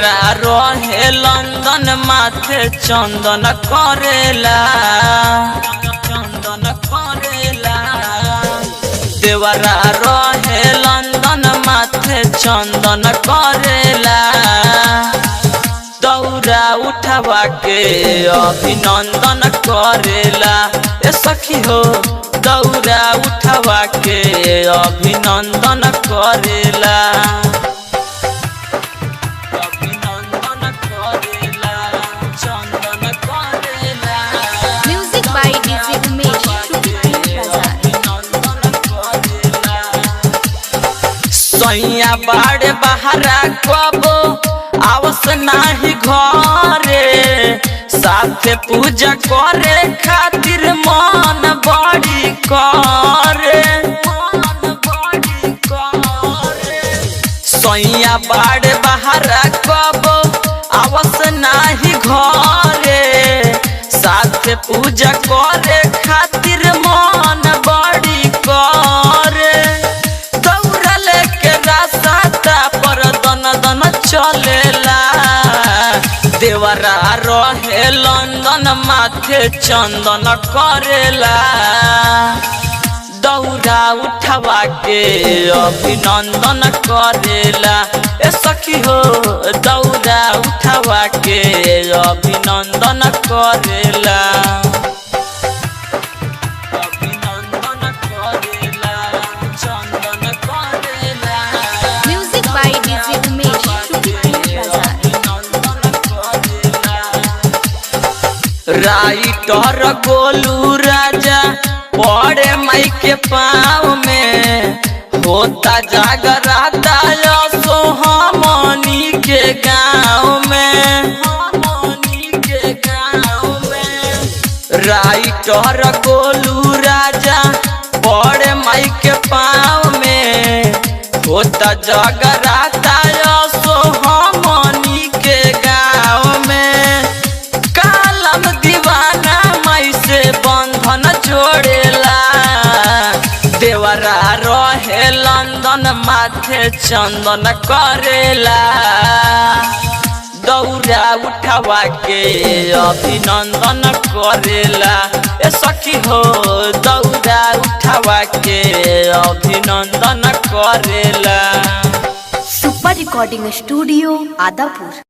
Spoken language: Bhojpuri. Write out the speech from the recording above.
देवरा रहे लंदन माथे चंदन करेला देवरा रहे लंदन माथे चंदन करेला दौरा उठावा के अभिनंदन करेला ए सखी हो दौरा उठावा के अभिनंदन करेला सैया बाड़े बहरा कबो आवस नाही घरे साथे पूजा करे खातिर मन बड़ी करे सैया बाड़े बहरा कबो आवस नाही घरे साथे पूजा करे खातिर मन बड़ी करे चलेला देवरा रहे लंदन माथे चंदन करेला दौरा उठावा के अभिनंदन करेला ए सखी हो दौरा उठावा के अभिनंदन करेला राइटर गोलू राजा पड़े माई के पाँव में होता जागराता सोहमनी के गाँव में राइटर गोलू राजा पड़े माई के पाँव में होता जागराता सोहमनी के गाँव में कालम दीवाना माई से बंधन जोड़ेला देवरा रहे लंदन माथे चंदन करेला दौरा उठावा के अभिनंदन करेला ए सखी हो दौरा उठावा के अभिनंदन करेला। Super recording studio Adapur.